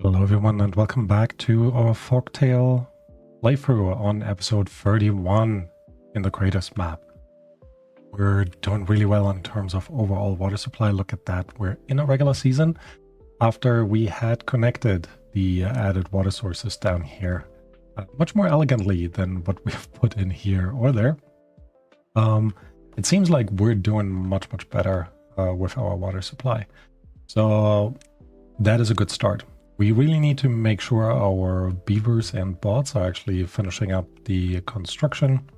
Hello everyone and welcome back to our Folktale playthrough on episode 31 in the Creators map. We're doing really well in terms of overall water supply. Look at that. We're in a regular season after we had connected the added water sources down here much more elegantly than what we've put in here or there. It seems like we're doing much better with our water supply. So that is a good start. We really need to make sure our beavers and bots are actually finishing up the construction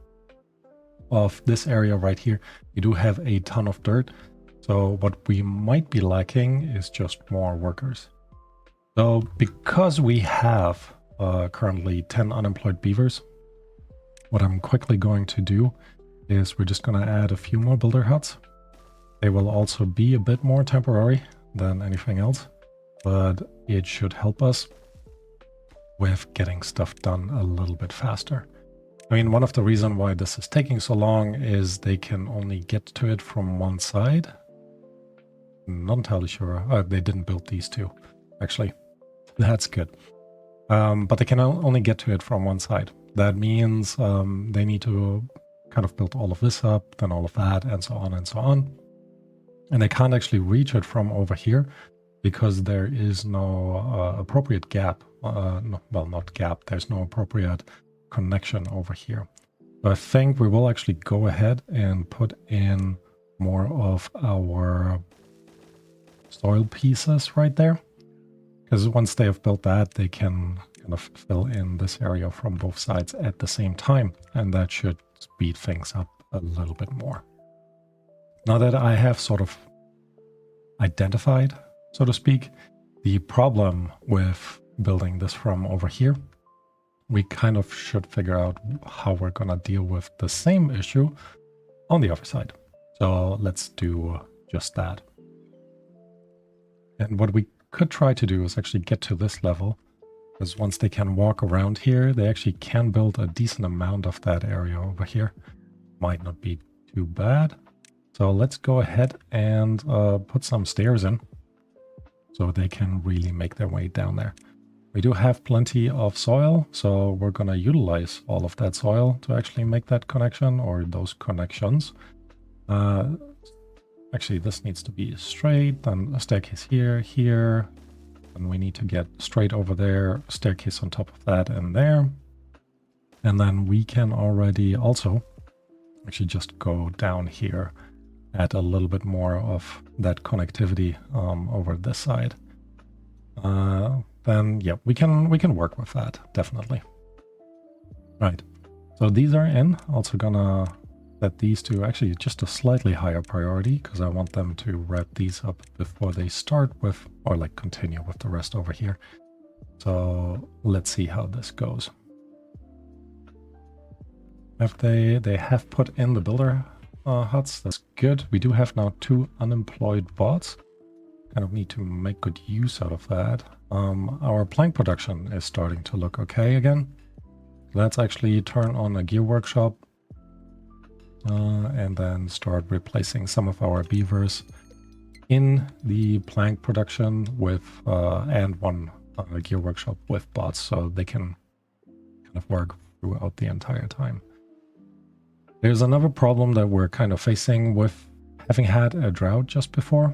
of this area right here. We do have a ton of dirt, so what we might be lacking is just more workers. So because we have currently 10 unemployed beavers, what I'm quickly going to do is we're just going to add a few more builder huts. They will also be a bit more temporary than anything else, but it should help us with getting stuff done a little bit faster. I mean, one of the reasons why this is taking so long is they can only get to it from one side. Not entirely sure. They didn't build these two, actually. That's good. But they can only get to it from one side. That means they need to kind of build all of this up, then all of that, and so on and so on. And they can't actually reach it from over here, because there is no appropriate gap. Well, not gap, there's no appropriate connection over here. So I think we will actually go ahead and put in more of our soil pieces right there. Because once they have built that, they can kind of fill in this area from both sides at the same time. And that should speed things up a little bit more. Now that I have sort of identified, so to speak, the problem with building this from over here, we kind of should figure out how we're gonna deal with the same issue on the other side. So let's do just that. And what we could try to do is actually get to this level, because once they can walk around here, they actually can build a decent amount of that area over here. Might not be too bad. So let's go ahead and put some stairs in, so they can really make their way down there. We do have plenty of soil, so we're going to utilize all of that soil to actually make that connection, or those connections. Actually, this needs to be straight, then a staircase here, and we need to get straight over there, a staircase on top of that and there. And then we can already also actually just go down here, add a little bit more of that connectivity over this side. Then yeah, we can work with that, definitely. Right, so these are in. Also gonna set these to actually just a slightly higher priority, because I want them to wrap these up before they start with, or like continue with the rest over here. So let's see how this goes. If they have put in the builder huts, that's good. We do have now 2 unemployed bots. Kind of need to make good use out of that. Our plank production is starting to look okay again. Let's actually turn on a gear workshop and then start replacing some of our beavers in the plank production with and one gear workshop with bots, so they can kind of work throughout the entire time. There's another problem that we're kind of facing with having had a drought just before,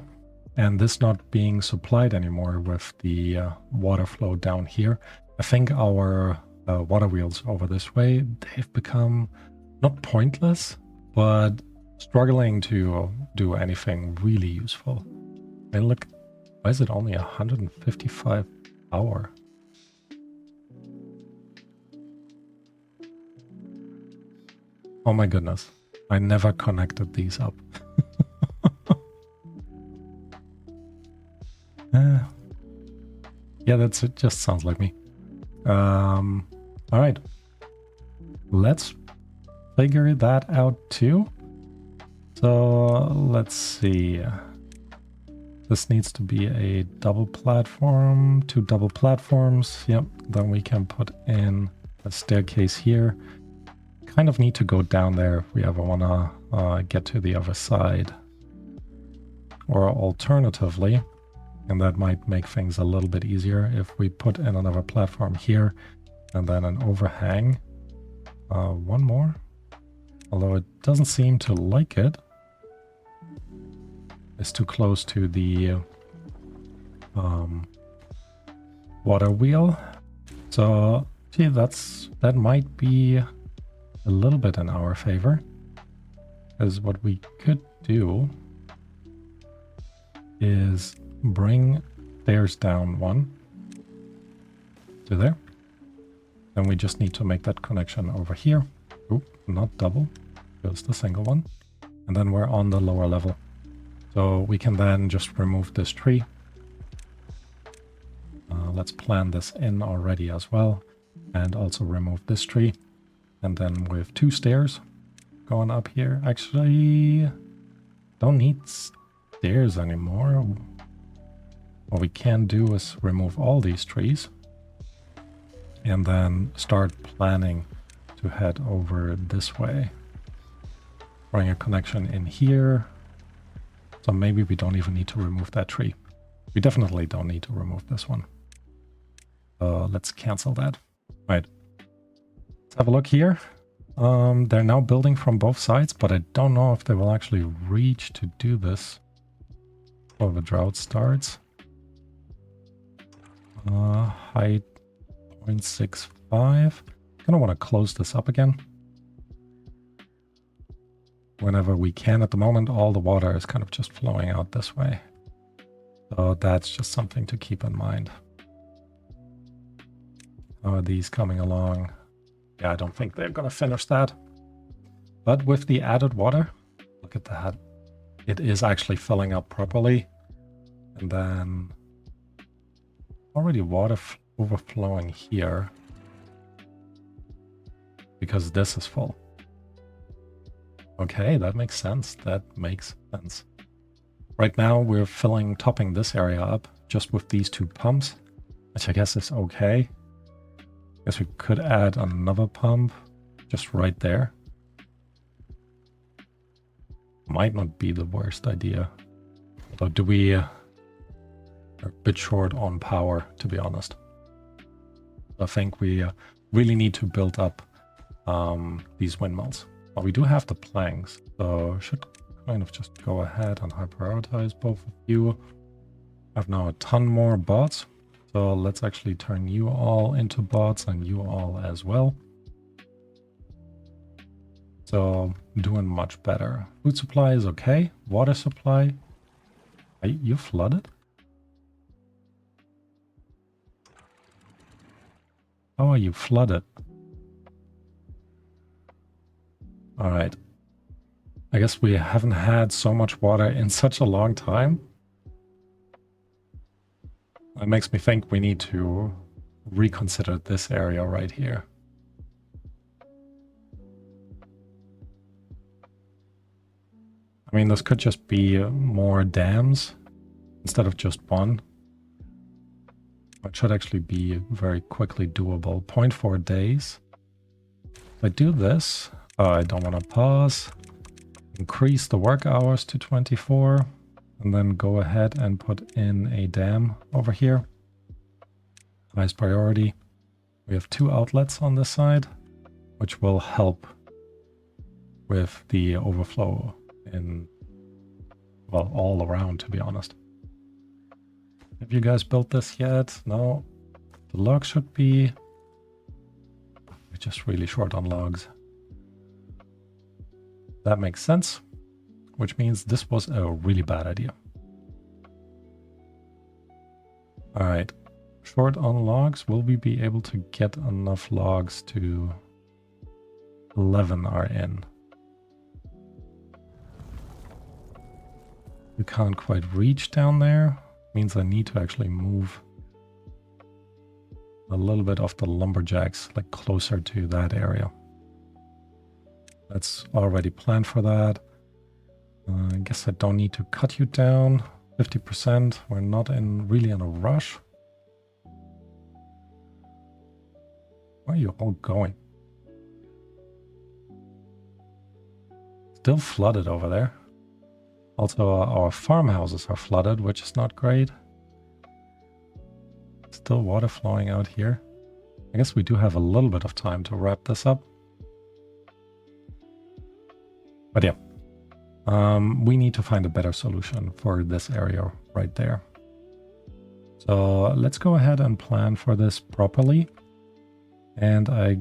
and this not being supplied anymore with the water flow down here. I think our water wheels over this way, they've become not pointless, but struggling to do anything really useful. And look, why is it only 155 power? Oh my goodness, I never connected these up. Yeah, that's it. Just sounds like me. All right, let's figure that out too. So let's see. This needs to be a double platform, 2 double platforms. Yep, then we can put in a staircase here. Kind of need to go down there if we ever want to get to the other side. Or alternatively, And that might make things a little bit easier if we put in another platform here and then an overhang. One more. Although it doesn't seem to like it. It's too close to the water wheel. So, see, that might be a little bit in our favor. Because what we could do is bring stairs down one to there. Then we just need to make that connection over here. Oop, not double, just a single one. And then we're on the lower level. So we can then just remove this tree. Let's plan this in already as well. And also remove this tree. And then with 2 stairs going up here. Actually, don't need stairs anymore. What we can do is remove all these trees. And then start planning to head over this way. Bring a connection in here. So maybe we don't even need to remove that tree. We definitely don't need to remove this one. Let's cancel that. Right. Let's have a look here. They're now building from both sides, but I don't know if they will actually reach to do this before the drought starts. Height 0.65. Kind of want to close this up again. Whenever we can. At the moment, all the water is kind of just flowing out this way. So that's just something to keep in mind. How are these coming along? Yeah, I don't think they're going to finish that. But with the added water, look at that. It is actually filling up properly. And then already water overflowing here. Because this is full. Okay, that makes sense. That makes sense. Right now we're topping this area up just with these 2 pumps, which I guess is okay. Guess we could add another pump just right there. Might not be the worst idea. Although we're a bit short on power, to be honest. I think we really need to build up these windmills. Well, we do have the planks, so should kind of just go ahead and prioritize both of you. I have now a ton more bots. So let's actually turn you all into bots and you all as well. So doing much better. Food supply is okay. Water supply. Are you flooded? How are you flooded? All right. I guess we haven't had so much water in such a long time. That makes me think we need to reconsider this area right here. I mean, this could just be more dams instead of just one. It should actually be very quickly doable. 0.4 days. If I do this, I don't want to pause. Increase the work hours to 24. And then go ahead and put in a dam over here. Highest priority. We have 2 outlets on this side, which will help with the overflow in, well, all around, to be honest. Have you guys built this yet? No. The logs should be... We're just really short on logs. That makes sense. Which means this was a really bad idea. Alright. Short on logs. Will we be able to get enough logs to... 11 are in. You can't quite reach down there. Means I need to actually move a little bit of the lumberjacks, like closer to that area. That's already planned for that. I guess I don't need to cut you down. 50%. We're not really in a rush. Where are you all going? Still flooded over there. Also, our farmhouses are flooded, which is not great. still water flowing out here. I guess we do have a little bit of time to wrap this up. But yeah, we need to find a better solution for this area right there. So let's go ahead and plan for this properly. And I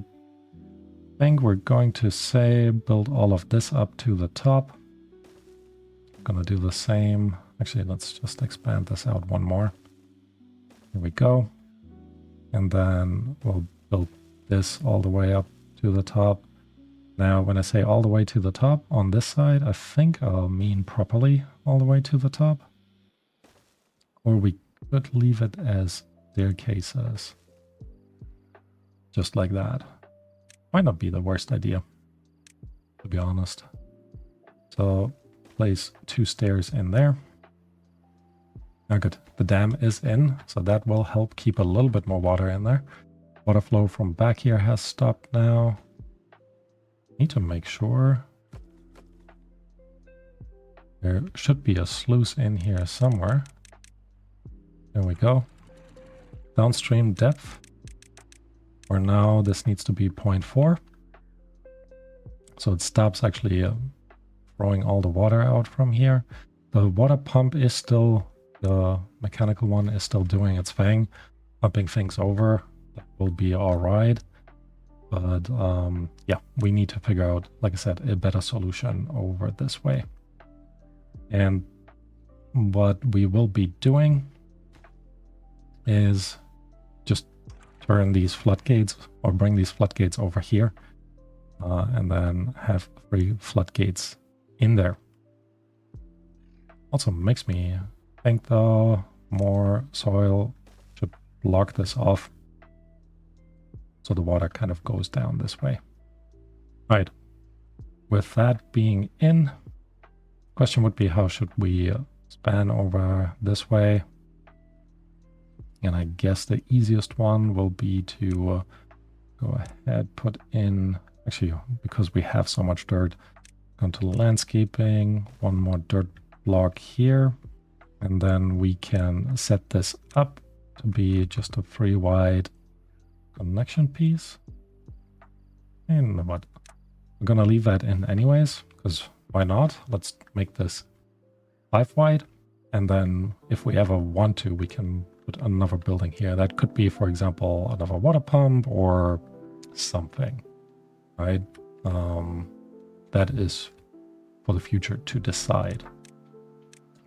think we're going to say build all of this up to the top. I'm gonna do the same. Actually, let's just expand this out one more. Here we go. And then we'll build this all the way up to the top. Now, when I say all the way to the top on this side, I think I'll mean properly all the way to the top. Or we could leave it as staircases. Just like that. Might not be the worst idea, to be honest. So place 2 stairs in there. Now good, the dam is in, so that will help keep a little bit more water in there. Water flow from back here has stopped now. Need to make sure there should be a sluice in here somewhere. There we go. Downstream depth. For now, this needs to be 0.4. So it stops actually throwing all the water out from here. The water pump is still, the mechanical one is still doing its thing, pumping things over. That will be all right. But yeah, we need to figure out, like I said, a better solution over this way. And what we will be doing is just turn these floodgates or bring these floodgates over here and then have 3 floodgates in there. Also makes me think though more soil should block this off so the water kind of goes down this way. Right. With that being in, question would be how should we span over this way? And I guess the easiest one will be to go ahead, put in, actually, because we have so much dirt, go to landscaping, 1 more dirt block here, and then we can set this up to be just a 3 wide connection piece. And what? I'm gonna leave that in anyways, because why not? Let's make this 5 wide, and then if we ever want to, we can put another building here. That could be, for example, another water pump or something, right? That is for the future to decide.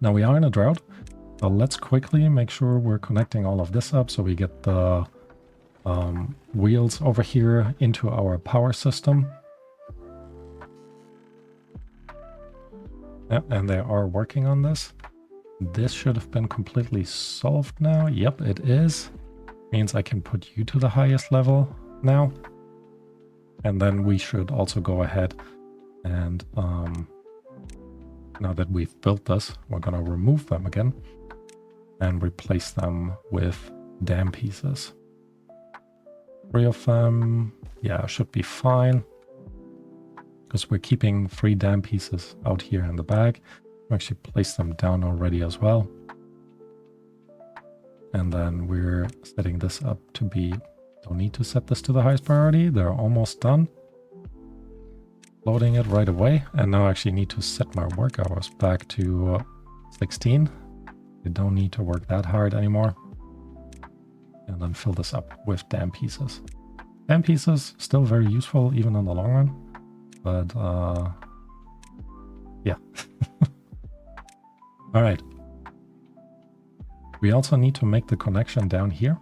Now we are in a drought, so let's quickly make sure we're connecting all of this up so we get the wheels over here into our power system. Yep, and they are working on this. This should have been completely solved now. Yep, it is. Means I can put you to the highest level now. And then we should also go ahead and now that we've built this, we're going to remove them again and replace them with dam pieces. 3 of them, yeah, should be fine. Because we're keeping 3 dam pieces out here in the bag. We actually place them down already as well. And then we're setting this up to be, don't need to set this to the highest priority. They're almost done. Loading it right away. And now I actually need to set my work hours back to 16. I don't need to work that hard anymore. And then fill this up with dam pieces. Dam pieces, still very useful even in the long run. But yeah. All right. We also need to make the connection down here,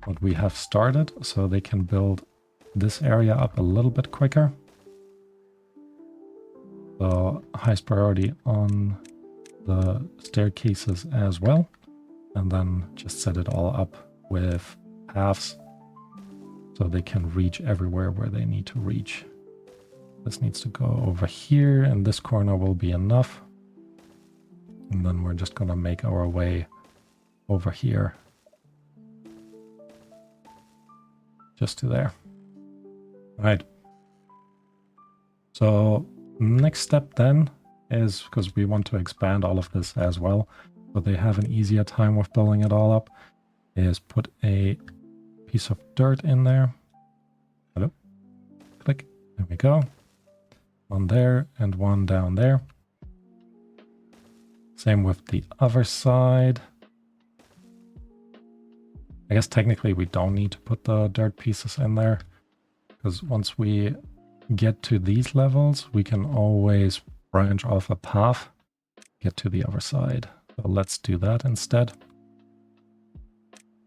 what we have started, so they can build this area up a little bit quicker. So highest priority on the staircases as well. And then just set it all up with paths so they can reach everywhere where they need to reach. This needs to go over here, and this corner will be enough. And then we're just going to make our way over here. Just to there. All right. So next step then is, because we want to expand all of this as well, so they have an easier time with building it all up, is put a piece of dirt in there. Hello? Click. There we go. One there and one down there. Same with the other side. I guess technically we don't need to put the dirt pieces in there, because once we get to these levels, we can always branch off a path, get to the other side. So let's do that instead.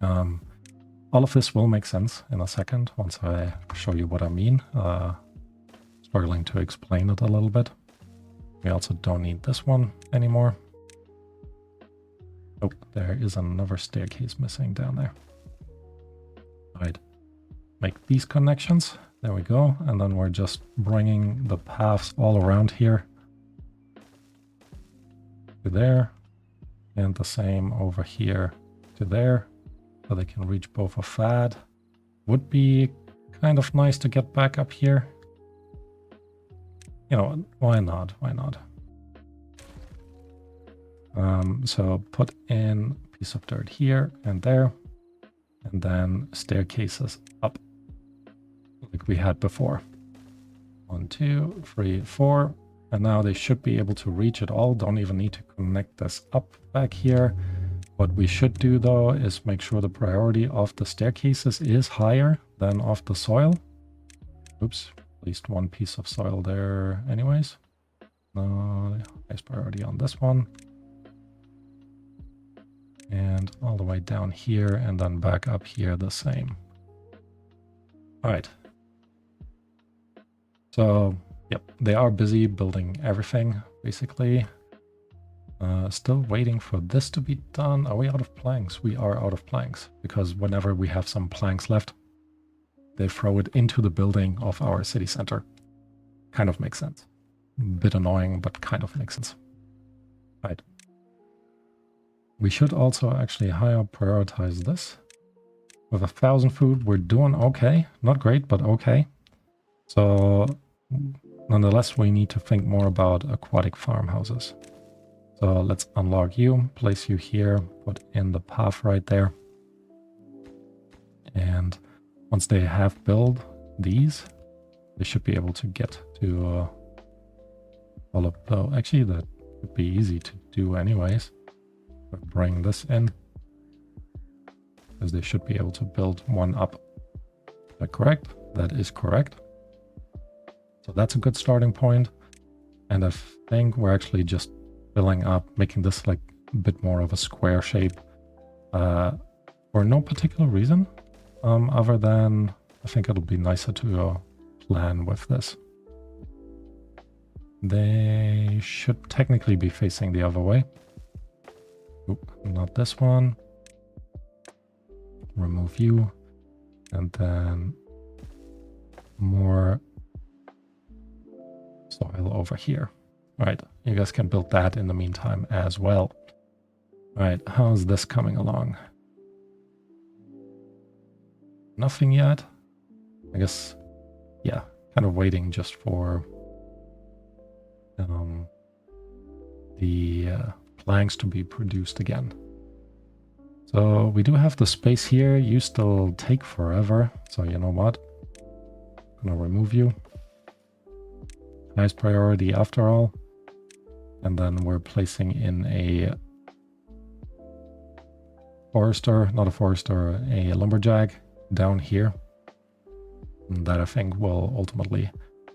All of this will make sense in a second once I show you what I mean. Struggling to explain it a little bit. We also don't need this one anymore. Oh, there is another staircase missing down there. Right, make these connections. There we go. And then we're just bringing the paths all around here to there, and the same over here to there, so they can reach both of that. Would be kind of nice to get back up here. You know, why not? Why not? So put in a piece of dirt here and there, and then staircases up like we had before. 1, 2, 3, 4. And now they should be able to reach it all. Don't even need to connect this up back here. What we should do though is make sure the priority of the staircases is higher than of the soil. Oops, at least one piece of soil there anyways. No, highest priority on this one. And all the way down here and then back up here the same. All right. So, yep, they are busy building everything, basically. Still waiting for this to be done. Are we out of planks? We are out of planks, because whenever we have some planks left, they throw it into the building of our city center. Kind of makes sense. Bit annoying, but kind of makes sense. Right. We should also actually higher prioritize this. With 1,000 food, we're doing okay. Not great, but okay. So, nonetheless, we need to think more about aquatic farmhouses. So let's unlock you, place you here, put in the path right there. And once they have built these, they should be able to get to all of those. Actually, that would be easy to do anyways. Bring this in, because they should be able to build one up. Is that correct? That is correct. So that's a good starting point. And I think we're actually just filling up, making this like a bit more of a square shape for no particular reason, other than I think it'll be nicer to plan with this. They should technically be facing the other way. Oop, not this one. Remove you. And then more soil over here. All right, you guys can build that in the meantime as well. All right, how's this coming along? Nothing yet. I guess, yeah, kind of waiting just for the planks to be produced again. So we do have the space here. You still take forever. So you know what? I'm gonna remove you. Nice priority after all. And then we're placing in a forester, not a forester, a lumberjack down here. And that I think will ultimately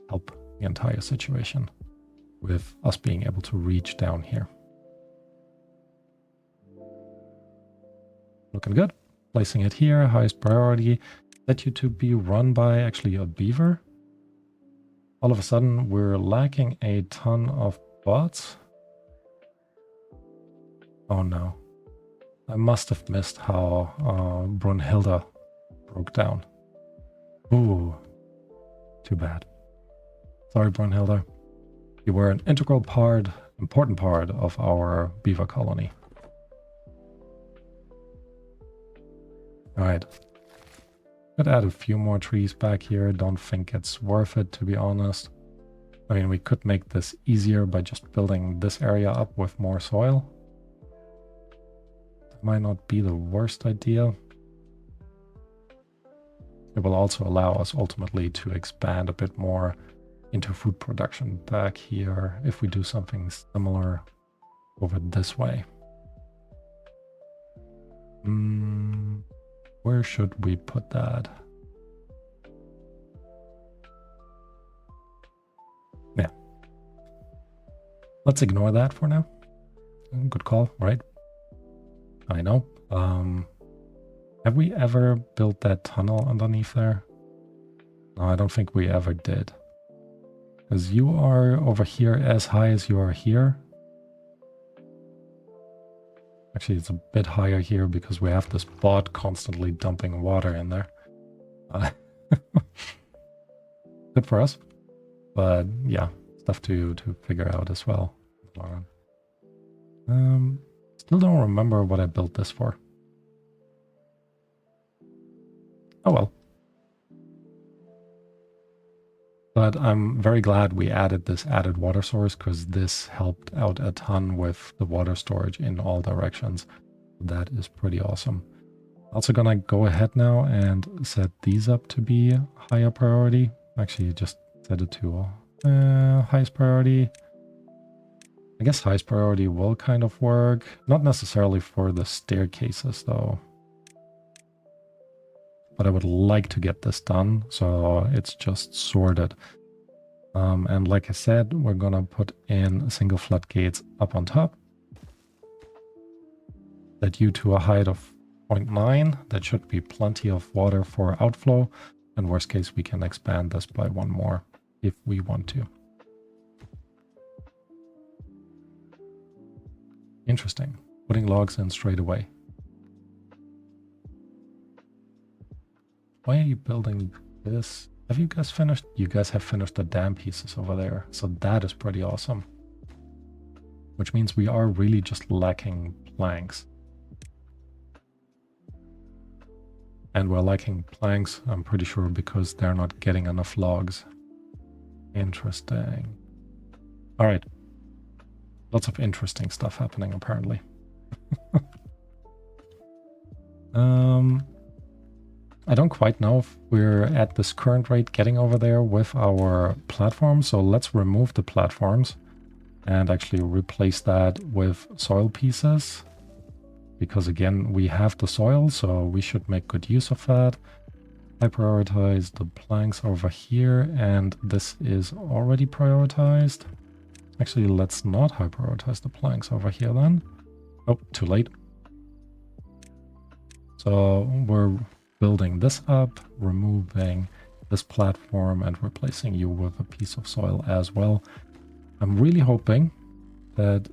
help the entire situation with us being able to reach down here. Looking good. Placing it here, highest priority. Set you to be run by actually a beaver. All of a sudden, we're lacking a ton of bots. Oh no. I must have missed how Brunhilde broke down. Ooh. Too bad. Sorry, Brunhilde. You were an integral part, important part of our beaver colony. Alright. Could add a few more trees back here. Don't think it's worth it, to be honest. I mean, we could make this easier by just building this area up with more soil. might not be the worst idea. It will also allow us ultimately to expand a bit more into food production back here if we do something similar over this way. Where should we put that? Yeah. Let's ignore that for now. Good call, right? I know. Have we ever built that tunnel underneath there? No, I don't think we ever did. Because you are over here as high as you are here. Actually, it's a bit higher here because we have this bot constantly dumping water in there. Good for us. But yeah, stuff to figure out as well. Still don't remember what I built this for. Oh well. But I'm very glad we added this added water source because this helped out a ton with the water storage in all directions. That is pretty awesome. Also gonna go ahead now and set these up to be higher priority. Actually, just set it to highest priority. I guess highest priority will kind of work. Not necessarily for the staircases though. But I would like to get this done, so it's just sorted. And like I said, we're gonna put in single floodgates up on top. Set you to a height of 0.9. That should be plenty of water for outflow. And worst case, we can expand this by one more if we want to. Interesting. Putting logs in straight away. Why are you building this? Have you guys finished? You guys have finished the dam pieces over there. So that is pretty awesome. Which means we are really just lacking planks. And we're lacking planks, I'm pretty sure, because they're not getting enough logs. Interesting. All right. Lots of interesting stuff happening, apparently. I don't quite know if we're at this current rate getting over there with our platform. So let's remove the platforms and actually replace that with soil pieces. Because again, we have the soil, so we should make good use of that. I prioritize the planks over here, and this is already prioritized. Actually, let's not high prioritize the planks over here then. Oh, too late. So we're building this up, removing this platform and replacing you with a piece of soil as well. I'm really hoping that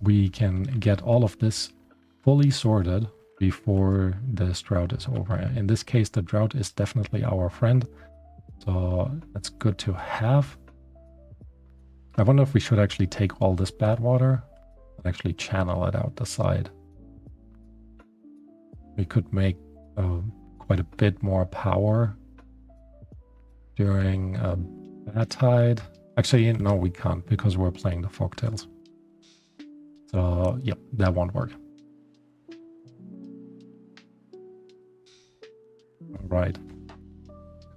we can get all of this fully sorted before this drought is over. In this case, the drought is definitely our friend, so that's good to have. I wonder if we should actually take all this bad water and actually channel it out the side. We could make quite a bit more power during a bad tide. Actually, no, we can't because we're playing the Folktails. So, yep, that won't work. All right.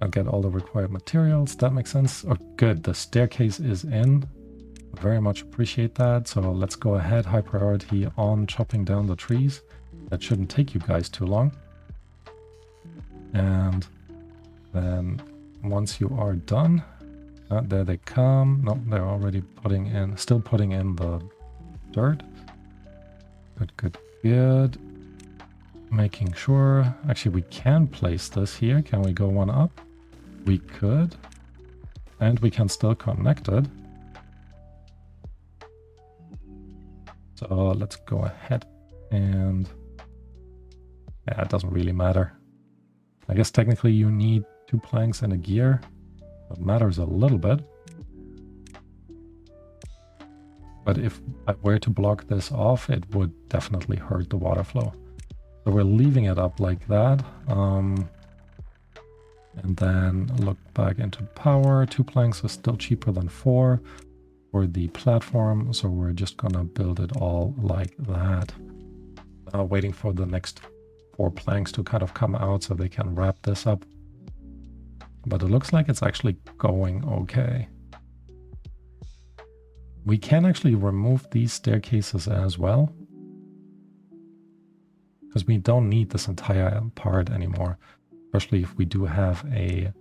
I'll get all the required materials. That makes sense. Oh, good. The staircase is in. Very much appreciate that. So let's go ahead. High priority on chopping down the trees. That shouldn't take you guys too long. And then once you are done, there they come. No, they're already putting in, still putting in the dirt. Good, good, good. Making sure, actually we can place this here. Can we go one up? We could. And we can still connect it. So let's go ahead and... yeah, it doesn't really matter. I guess technically you need 2 planks and a gear. That matters a little bit. But if I were to block this off, it would definitely hurt the water flow. So we're leaving it up like that. And then look back into power. 2 planks is still cheaper than 4. for the platform, so we're just gonna build it all like that. Waiting for the next 4 planks to kind of come out so they can wrap this up. But it looks like it's actually going okay. We can actually remove these staircases as well, because we don't need this entire part anymore, especially if we do have a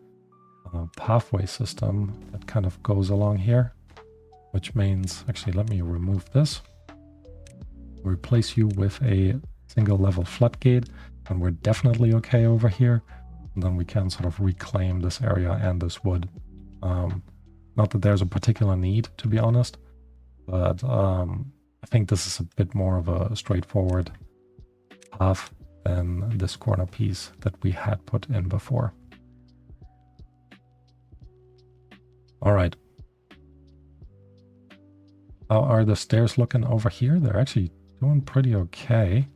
pathway system that kind of goes along here, which means, actually let me remove this, replace you with a single level floodgate, and we're definitely okay over here. And then we can sort of reclaim this area and this wood. Not that there's a particular need, to be honest, but I think this is a bit more of a straightforward path than this corner piece that we had put in before. All right. How are the stairs looking over here? They're actually doing pretty okay.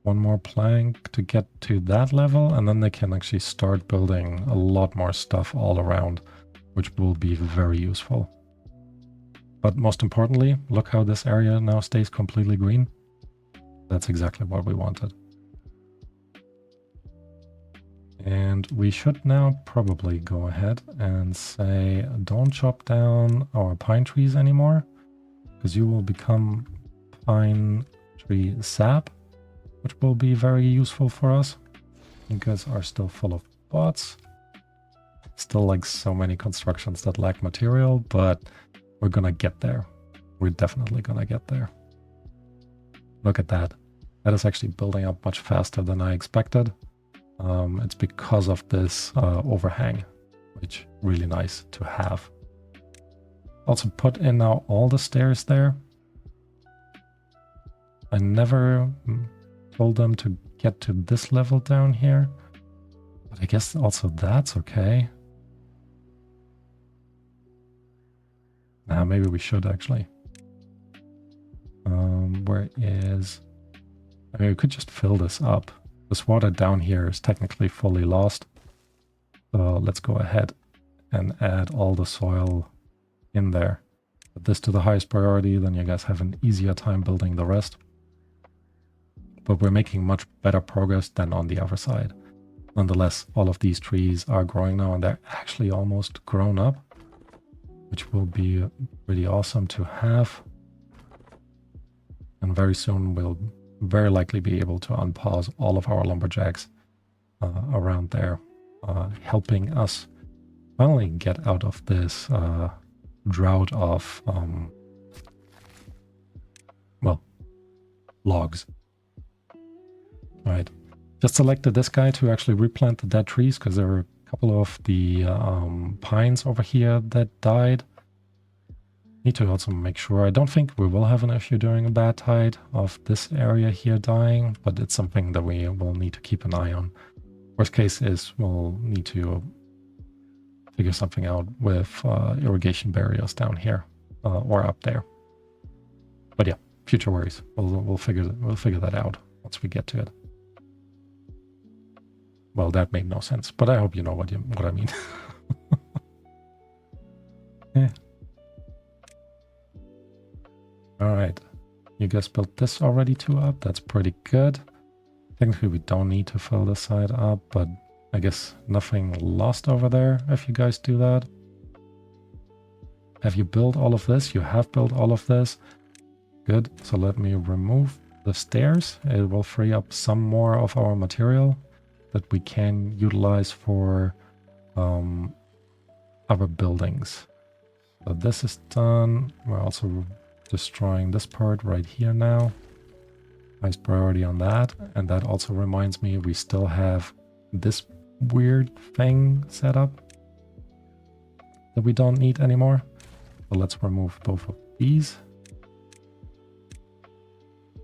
One more plank to get to that level, and then they can actually start building a lot more stuff all around, which will be very useful. But most importantly, look how this area now stays completely green. That's exactly what we wanted. And we should now probably go ahead and say, don't chop down our pine trees anymore, because you will become pine tree sap, which will be very useful for us. You guys are still full of bots. Still like so many constructions that lack material, but we're gonna get there. We're definitely gonna get there. Look at that. That is actually building up much faster than I expected. It's because of this overhang, which really nice to have. Also put in now all the stairs there. I never told them to get to this level down here, but I guess also that's okay. Nah, maybe we should actually. Where is... I mean, we could just fill this up. This water down here is technically fully lost. So let's go ahead and add all the soil in there. Put this to the highest priority, then you guys have an easier time building the rest. But we're making much better progress than on the other side. Nonetheless, all of these trees are growing now, and they're actually almost grown up, which will be pretty awesome to have. And very soon we'll very likely be able to unpause all of our lumberjacks around there, helping us finally get out of this drought of, well, logs. All right, just selected this guy to actually replant the dead trees, because there were a couple of the pines over here that died. Need to also make sure, I don't think we will have an issue during a bad tide of this area here dying, but it's something that we will need to keep an eye on. Worst case is we'll need to figure something out with irrigation barriers down here or up there. But yeah, future worries. We'll figure that out once we get to it. Well, that made no sense, but I hope you know what I mean. Yeah. All right, you guys built this already too up. That's pretty good. Technically, we don't need to fill this side up, but I guess nothing lost over there if you guys do that. Have you built all of this? You have built all of this. Good. So let me remove the stairs. It will free up some more of our material that we can utilize for other buildings. So this is done. We're also destroying this part right here now. Nice priority on that. And that also reminds me we still have this weird thing set up that we don't need anymore. So let's remove both of these.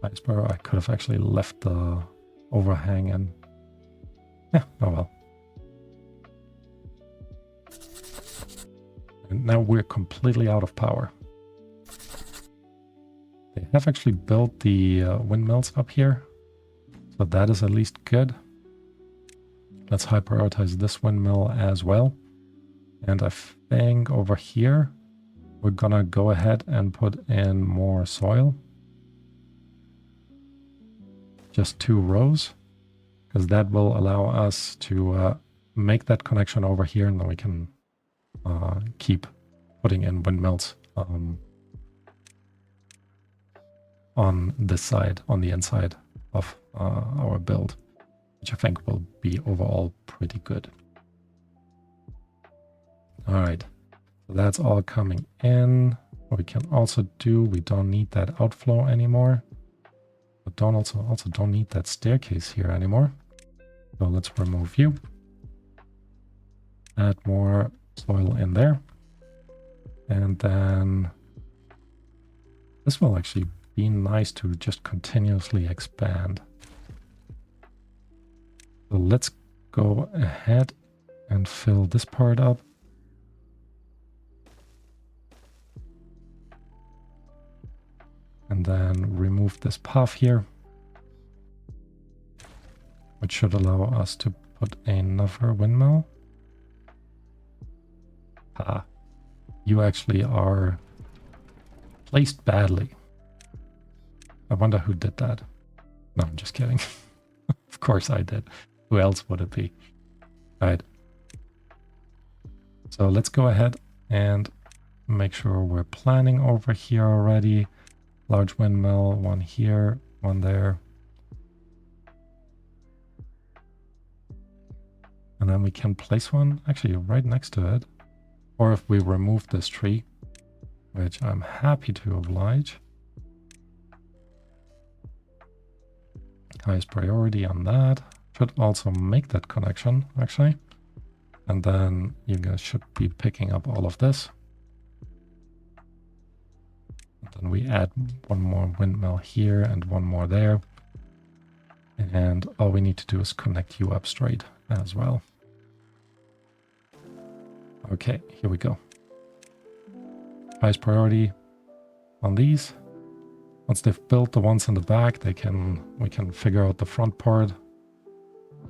Nice priority. I could have actually left the overhang in. Yeah, oh well. And now we're completely out of power. They have actually built the windmills up here, so that is at least good. Let's high prioritize this windmill as well. And I think over here, we're gonna go ahead and put in more soil. Just 2 rows, because that will allow us to make that connection over here, and then we can keep putting in windmills on this side, on the inside of our build, which I think will be overall pretty good. All right, so that's all coming in. What we can also do, we don't need that outflow anymore, but also don't need that staircase here anymore. So let's remove you. Add more soil in there. And then this will actually be nice to just continuously expand. So let's go ahead and fill this part up. And then remove this path here, which should allow us to put another windmill. Ah, you actually are placed badly. I wonder who did that. No, I'm just kidding. Of course I did. Who else would it be? All right. So let's go ahead and make sure we're planning over here already. Large windmill, one here, one there. And then we can place one actually right next to it. Or if we remove this tree, which I'm happy to oblige. Highest priority on that. Should also make that connection, actually. And then you guys should be picking up all of this. And then we add one more windmill here and one more there. And all we need to do is connect you up straight as well. Okay, here we go. Highest priority on these. Once they've built the ones in the back, we can figure out the front part.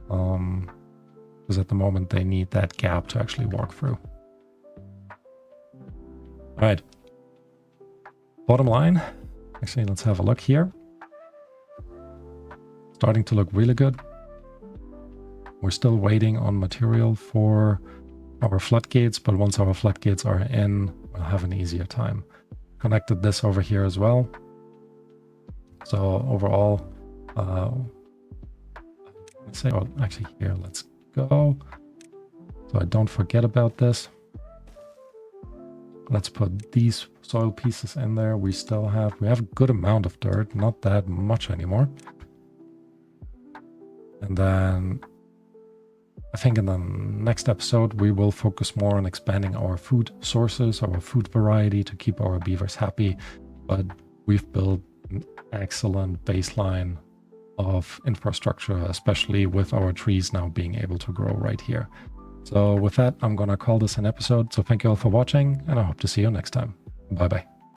Because at the moment they need that gap to actually walk through. All right. Bottom line. Actually, let's have a look here. Starting to look really good. We're still waiting on material for our floodgates, but once our floodgates are in, we'll have an easier time. Connected this over here as well. So overall, let's say, oh, actually here, let's go. So I don't forget about this. Let's put these soil pieces in there. We have a good amount of dirt, not that much anymore. And then I think in the next episode, we will focus more on expanding our food sources, our food variety to keep our beavers happy. But we've built an excellent baseline of infrastructure, especially with our trees now being able to grow right here. So with that, I'm going to call this an episode. So thank you all for watching, and I hope to see you next time. Bye-bye.